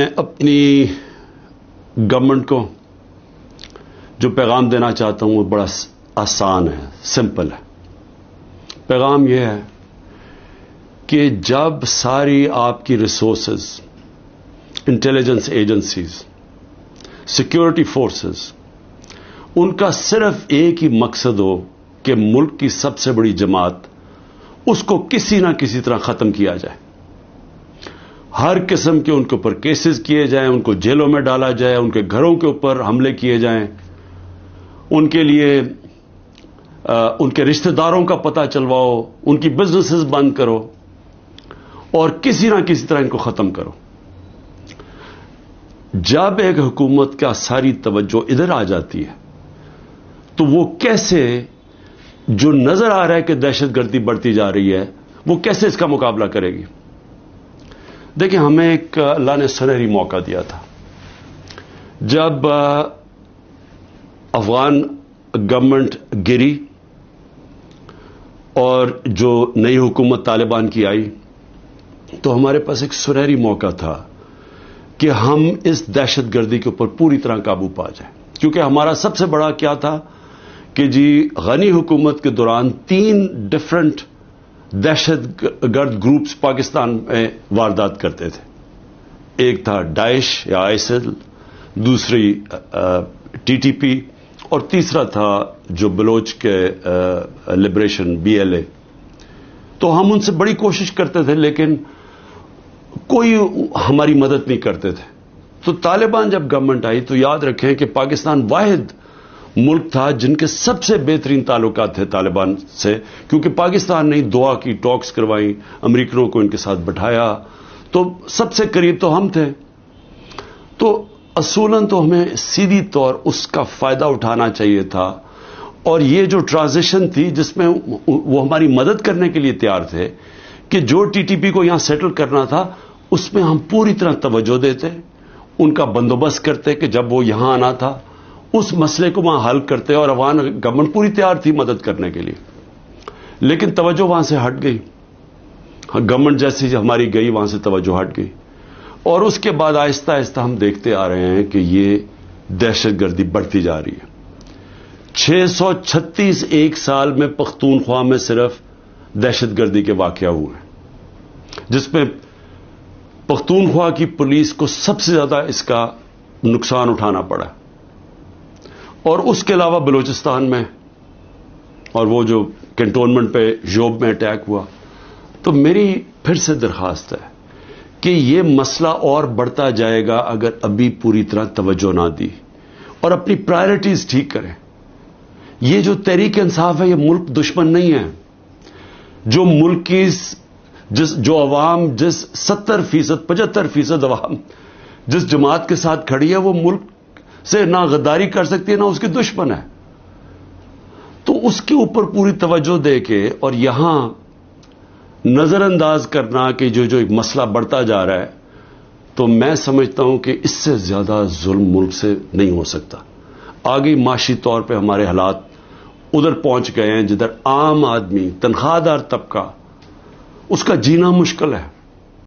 میں اپنی گورنمنٹ کو جو پیغام دینا چاہتا ہوں وہ بڑا آسان ہے، سمپل ہے۔ پیغام یہ ہے کہ جب ساری آپ کی resources, intelligence agencies, security forces, ان کا صرف ایک ہی مقصد ہو کہ ملک کی سب سے بڑی جماعت، اس کو کسی نہ کسی طرح ختم کیا جائے، ہر قسم کے ان کے اوپر کیسز کیے جائیں، ان کو جیلوں میں ڈالا جائے، ان کے گھروں کے اوپر حملے کیے جائیں، ان کے لیے ان کے رشتہ داروں کا پتہ چلواؤ، ان کی بزنسز بند کرو اور کسی نہ کسی طرح ان کو ختم کرو۔ جب ایک حکومت کا ساری توجہ ادھر آ جاتی ہے تو وہ کیسے، جو نظر آ رہا ہے کہ دہشت گردی بڑھتی جا رہی ہے، وہ کیسے اس کا مقابلہ کرے گی؟ دیکھیں، ہمیں ایک اللہ نے سنہری موقع دیا تھا جب افغان گورنمنٹ گری اور جو نئی حکومت طالبان کی آئی، تو ہمارے پاس ایک سنہری موقع تھا کہ ہم اس دہشت گردی کے اوپر پوری طرح قابو پا جائیں، کیونکہ ہمارا سب سے بڑا کیا تھا کہ جی غنی حکومت کے دوران 3 ڈفرنٹ دہشت گرد گروپس پاکستان میں واردات کرتے تھے۔ ایک تھا داعش یا آئیسل، دوسری ٹی ٹی پی، اور تیسرا تھا جو بلوچ کے لبریشن BLA۔ تو ہم ان سے بڑی کوشش کرتے تھے لیکن کوئی ہماری مدد نہیں کرتے تھے۔ تو طالبان جب گورنمنٹ آئی تو یاد رکھیں کہ پاکستان واحد ملک تھا جن کے سب سے بہترین تعلقات تھے طالبان سے، کیونکہ پاکستان نے دعا کی، ٹاکس کروائیں، امریکنوں کو ان کے ساتھ بٹھایا، تو سب سے قریب تو ہم تھے۔ تو اصولاً تو ہمیں سیدھی طور اس کا فائدہ اٹھانا چاہیے تھا، اور یہ جو ٹرانزیشن تھی جس میں وہ ہماری مدد کرنے کے لیے تیار تھے کہ جو TTP کو یہاں سیٹل کرنا تھا اس میں ہم پوری طرح توجہ دیتے، ان کا بندوبست کرتے کہ جب وہ یہاں آنا تھا اس مسئلے کو وہاں حل کرتے، اور افغان گورنمنٹ پوری تیار تھی مدد کرنے کے لیے، لیکن توجہ وہاں سے ہٹ گئی۔ گورنمنٹ جیسی ہماری گئی وہاں سے توجہ ہٹ گئی، اور اس کے بعد آہستہ آہستہ ہم دیکھتے آ رہے ہیں کہ یہ دہشت گردی بڑھتی جا رہی ہے۔ 636 ایک سال میں پختونخوا میں صرف دہشت گردی کے واقعہ ہوئے ہیں، جس میں پختونخوا کی پولیس کو سب سے زیادہ اس کا نقصان اٹھانا پڑا، اور اس کے علاوہ بلوچستان میں، اور وہ جو کنٹونمنٹ پہ جوب میں اٹیک ہوا۔ تو میری پھر سے درخواست ہے کہ یہ مسئلہ اور بڑھتا جائے گا اگر ابھی پوری طرح توجہ نہ دی اور اپنی پرائرٹیز ٹھیک کریں۔ یہ جو تحریک انصاف ہے یہ ملک دشمن نہیں ہے۔ جو ملک کی جو عوام، جس 70%، 75% عوام جس جماعت کے ساتھ کھڑی ہے، وہ ملک سے نہ غداری کر سکتی ہے نہ اس کی دشمن ہے۔ تو اس کے اوپر پوری توجہ دے کے، اور یہاں نظر انداز کرنا کہ جو ایک مسئلہ بڑھتا جا رہا ہے، تو میں سمجھتا ہوں کہ اس سے زیادہ ظلم ملک سے نہیں ہو سکتا۔ آگے معاشی طور پہ ہمارے حالات ادھر پہنچ گئے ہیں جدھر عام آدمی، تنخواہ دار طبقہ، اس کا جینا مشکل ہے۔